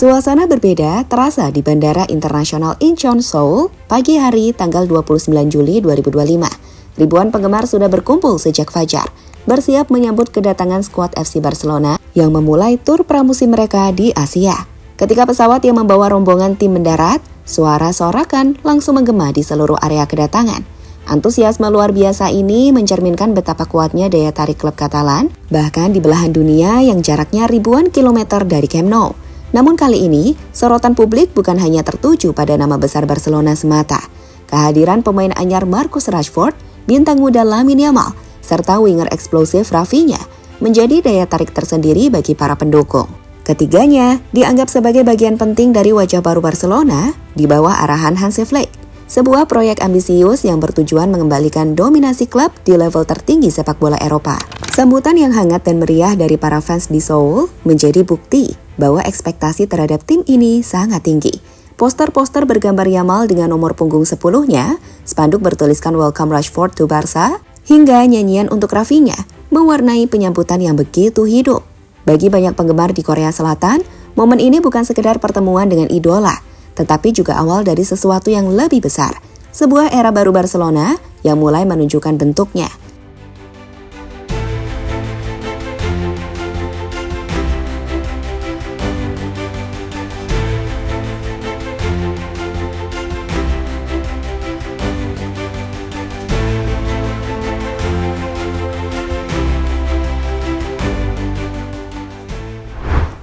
Suasana berbeda terasa di Bandara Internasional Incheon, Seoul, pagi hari tanggal 29 Juli 2025. Ribuan penggemar sudah berkumpul sejak fajar, bersiap menyambut kedatangan skuad FC Barcelona yang memulai tur pramusim mereka di Asia. Ketika pesawat yang membawa rombongan tim mendarat, suara sorakan langsung menggema di seluruh area kedatangan. Antusiasme luar biasa ini mencerminkan betapa kuatnya daya tarik klub Katalan, bahkan di belahan dunia yang jaraknya ribuan kilometer dari Camp Nou. Namun kali ini, sorotan publik bukan hanya tertuju pada nama besar Barcelona semata. Kehadiran pemain anyar Marcus Rashford, bintang muda Lamine Yamal, serta winger eksplosif Rafinha menjadi daya tarik tersendiri bagi para pendukung. Ketiganya dianggap sebagai bagian penting dari wajah baru Barcelona di bawah arahan Hansi Flick, sebuah proyek ambisius yang bertujuan mengembalikan dominasi klub di level tertinggi sepak bola Eropa. Sambutan yang hangat dan meriah dari para fans di Seoul menjadi bukti bahwa ekspektasi terhadap tim ini sangat tinggi. Poster-poster bergambar Yamal dengan nomor punggung 10-nya, spanduk bertuliskan Welcome Rashford to Barca, hingga nyanyian untuk Rafinha mewarnai penyambutan yang begitu hidup. Bagi banyak penggemar di Korea Selatan, momen ini bukan sekedar pertemuan dengan idola, tetapi juga awal dari sesuatu yang lebih besar, sebuah era baru Barcelona yang mulai menunjukkan bentuknya.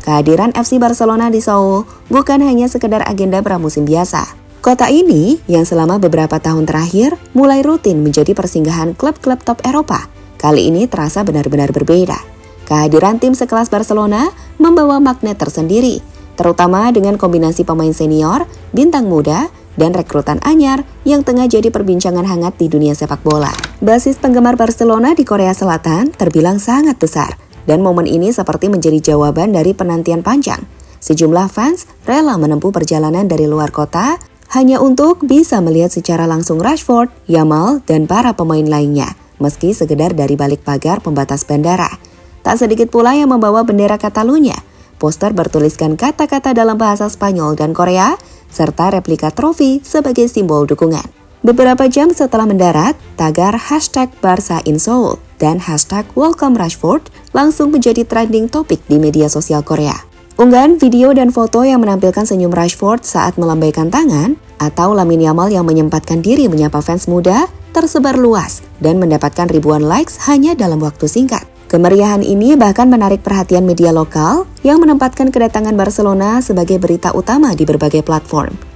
Kehadiran FC Barcelona di Seoul bukan hanya sekedar agenda pramusim biasa. Kota ini yang selama beberapa tahun terakhir mulai rutin menjadi persinggahan klub-klub top Eropa, kali ini terasa benar-benar berbeda. Kehadiran tim sekelas Barcelona membawa magnet tersendiri, terutama dengan kombinasi pemain senior, bintang muda, dan rekrutan anyar yang tengah jadi perbincangan hangat di dunia sepak bola. Basis penggemar Barcelona di Korea Selatan terbilang sangat besar, dan momen ini seperti menjadi jawaban dari penantian panjang. Sejumlah fans rela menempuh perjalanan dari luar kota hanya untuk bisa melihat secara langsung Rashford, Yamal, dan para pemain lainnya, meski sekedar dari balik pagar pembatas bandara. Tak sedikit pula yang membawa bendera Catalunya, poster bertuliskan kata-kata dalam bahasa Spanyol dan Korea, serta replika trofi sebagai simbol dukungan. Beberapa jam setelah mendarat, tagar #BarcaInSeoul dan #WelcomeRashford langsung menjadi trending topik di media sosial Korea. Unggahan video dan foto yang menampilkan senyum Rashford saat melambaikan tangan atau Lamine Yamal yang menyempatkan diri menyapa fans muda tersebar luas dan mendapatkan ribuan likes hanya dalam waktu singkat. Kemeriahan ini bahkan menarik perhatian media lokal yang menempatkan kedatangan Barcelona sebagai berita utama di berbagai platform.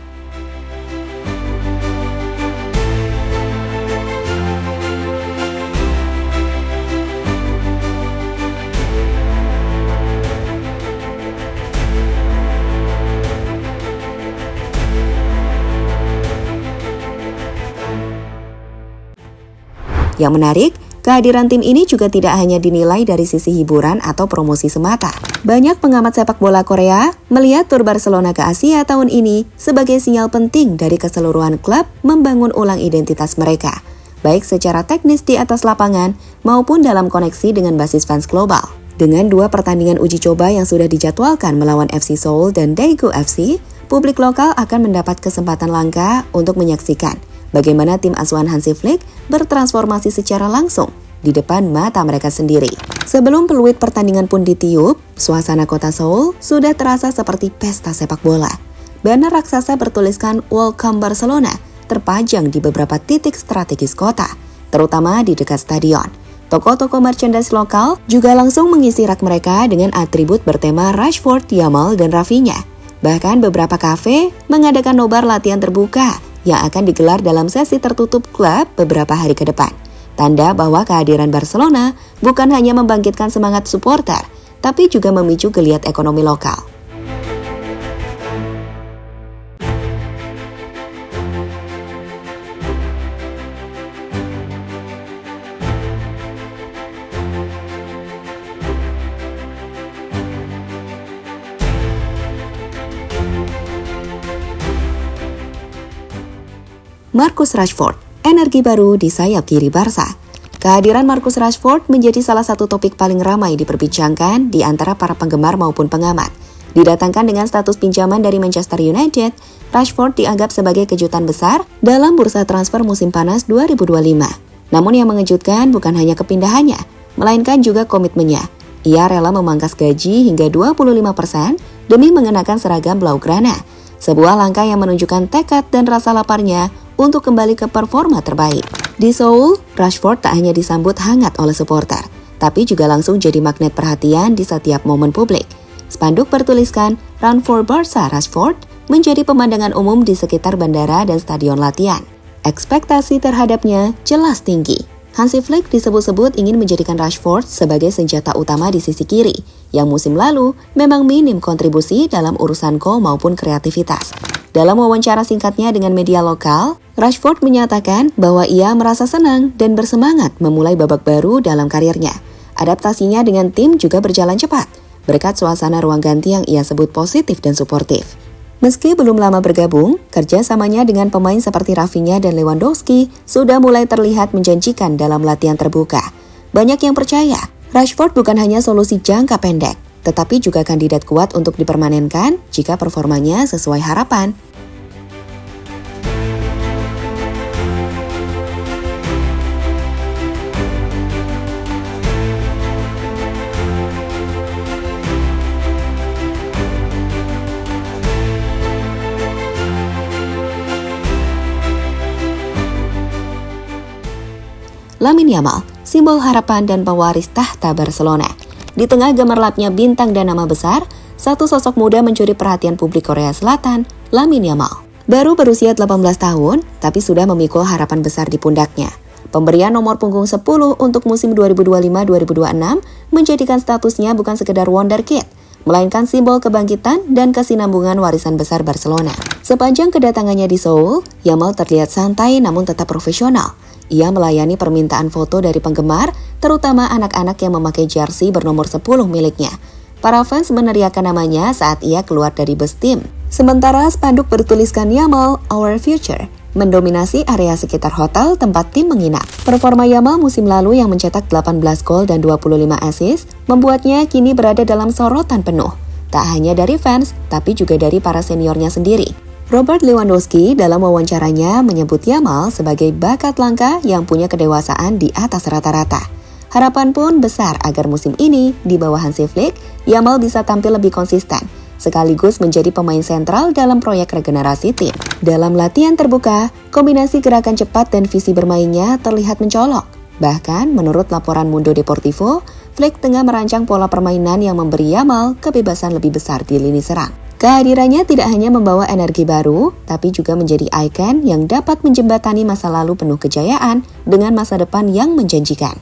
Yang menarik, kehadiran tim ini juga tidak hanya dinilai dari sisi hiburan atau promosi semata. Banyak pengamat sepak bola Korea melihat tur Barcelona ke Asia tahun ini sebagai sinyal penting dari keseluruhan klub membangun ulang identitas mereka, baik secara teknis di atas lapangan maupun dalam koneksi dengan basis fans global. Dengan 2 pertandingan uji coba yang sudah dijadwalkan melawan FC Seoul dan Daegu FC, publik lokal akan mendapat kesempatan langka untuk menyaksikan bagaimana tim asuhan Hansi Flick bertransformasi secara langsung di depan mata mereka sendiri. Sebelum peluit pertandingan pun ditiup, suasana kota Seoul sudah terasa seperti pesta sepak bola. Banner raksasa bertuliskan Welcome Barcelona terpajang di beberapa titik strategis kota, terutama di dekat stadion. Toko-toko merchandise lokal juga langsung mengisi rak mereka dengan atribut bertema Rashford, Yamal, dan Rafinha. Bahkan beberapa kafe mengadakan nobar latihan terbuka yang akan digelar dalam sesi tertutup klub beberapa hari ke depan. Tanda bahwa kehadiran Barcelona bukan hanya membangkitkan semangat supporter, tapi juga memicu geliat ekonomi lokal. Marcus Rashford, energi baru di sayap kiri Barca. Kehadiran Marcus Rashford menjadi salah satu topik paling ramai diperbincangkan di antara para penggemar maupun pengamat. Didatangkan dengan status pinjaman dari Manchester United, Rashford dianggap sebagai kejutan besar dalam bursa transfer musim panas 2025. Namun yang mengejutkan bukan hanya kepindahannya, melainkan juga komitmennya. Ia rela memangkas gaji hingga 25% demi mengenakan seragam Blaugrana. Sebuah langkah yang menunjukkan tekad dan rasa laparnya untuk kembali ke performa terbaik. Di Seoul, Rashford tak hanya disambut hangat oleh supporter, tapi juga langsung jadi magnet perhatian di setiap momen publik. Spanduk bertuliskan "Run for Barca Rashford" menjadi pemandangan umum di sekitar bandara dan stadion latihan. Ekspektasi terhadapnya jelas tinggi. Hansi Flick disebut-sebut ingin menjadikan Rashford sebagai senjata utama di sisi kiri, yang musim lalu memang minim kontribusi dalam urusan gol maupun kreativitas. Dalam wawancara singkatnya dengan media lokal, Rashford menyatakan bahwa ia merasa senang dan bersemangat memulai babak baru dalam karirnya. Adaptasinya dengan tim juga berjalan cepat, berkat suasana ruang ganti yang ia sebut positif dan suportif. Meski belum lama bergabung, kerjasamanya dengan pemain seperti Rafinha dan Lewandowski sudah mulai terlihat menjanjikan dalam latihan terbuka. Banyak yang percaya, Rashford bukan hanya solusi jangka pendek, tetapi juga kandidat kuat untuk dipermanenkan jika performanya sesuai harapan. Lamine Yamal, simbol harapan dan pewaris tahta Barcelona. Di tengah gemerlapnya bintang dan nama besar, satu sosok muda mencuri perhatian publik Korea Selatan, Lamine Yamal. Baru berusia 18 tahun, tapi sudah memikul harapan besar di pundaknya. Pemberian nomor punggung 10 untuk musim 2025-2026 menjadikan statusnya bukan sekedar wonderkid, melainkan simbol kebangkitan dan kesinambungan warisan besar Barcelona. Sepanjang kedatangannya di Seoul, Yamal terlihat santai namun tetap profesional. Ia melayani permintaan foto dari penggemar, terutama anak-anak yang memakai jersey bernomor 10 miliknya. Para fans meneriakkan namanya saat ia keluar dari bus tim. Sementara spanduk bertuliskan Yamal, Our Future, mendominasi area sekitar hotel tempat tim menginap. Performa Yamal musim lalu yang mencetak 18 gol dan 25 assist, membuatnya kini berada dalam sorotan penuh. Tak hanya dari fans, tapi juga dari para seniornya sendiri. Robert Lewandowski dalam wawancaranya menyebut Yamal sebagai bakat langka yang punya kedewasaan di atas rata-rata. Harapan pun besar agar musim ini di bawah Hansi Flick, Yamal bisa tampil lebih konsisten, sekaligus menjadi pemain sentral dalam proyek regenerasi tim. Dalam latihan terbuka, kombinasi gerakan cepat dan visi bermainnya terlihat mencolok. Bahkan menurut laporan Mundo Deportivo, Flick tengah merancang pola permainan yang memberi Yamal kebebasan lebih besar di lini serang. Kehadirannya tidak hanya membawa energi baru, tapi juga menjadi ikon yang dapat menjembatani masa lalu penuh kejayaan dengan masa depan yang menjanjikan.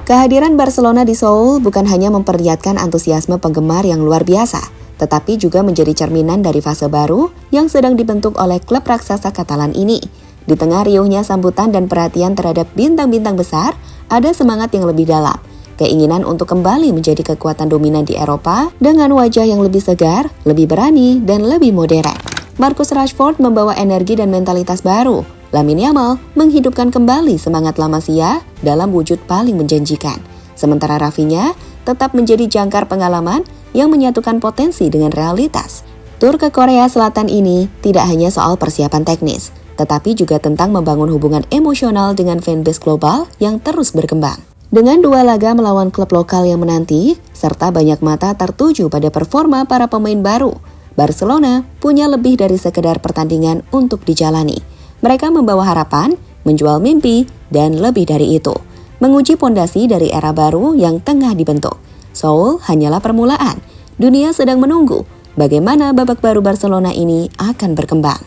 Kehadiran Barcelona di Seoul bukan hanya memperlihatkan antusiasme penggemar yang luar biasa, tetapi juga menjadi cerminan dari fase baru yang sedang dibentuk oleh klub raksasa Katalan ini. Di tengah riuhnya sambutan dan perhatian terhadap bintang-bintang besar, ada semangat yang lebih dalam, keinginan untuk kembali menjadi kekuatan dominan di Eropa dengan wajah yang lebih segar, lebih berani, dan lebih modern. Marcus Rashford membawa energi dan mentalitas baru. Lamine Yamal menghidupkan kembali semangat La Masia dalam wujud paling menjanjikan. Sementara Rafinha tetap menjadi jangkar pengalaman yang menyatukan potensi dengan realitas. Tur ke Korea Selatan ini tidak hanya soal persiapan teknis, tetapi juga tentang membangun hubungan emosional dengan fanbase global yang terus berkembang. Dengan 2 laga melawan klub lokal yang menanti, serta banyak mata tertuju pada performa para pemain baru, Barcelona punya lebih dari sekedar pertandingan untuk dijalani. Mereka membawa harapan, menjual mimpi, dan lebih dari itu, menguji pondasi dari era baru yang tengah dibentuk. Seoul hanyalah permulaan. Dunia sedang menunggu bagaimana babak baru Barcelona ini akan berkembang.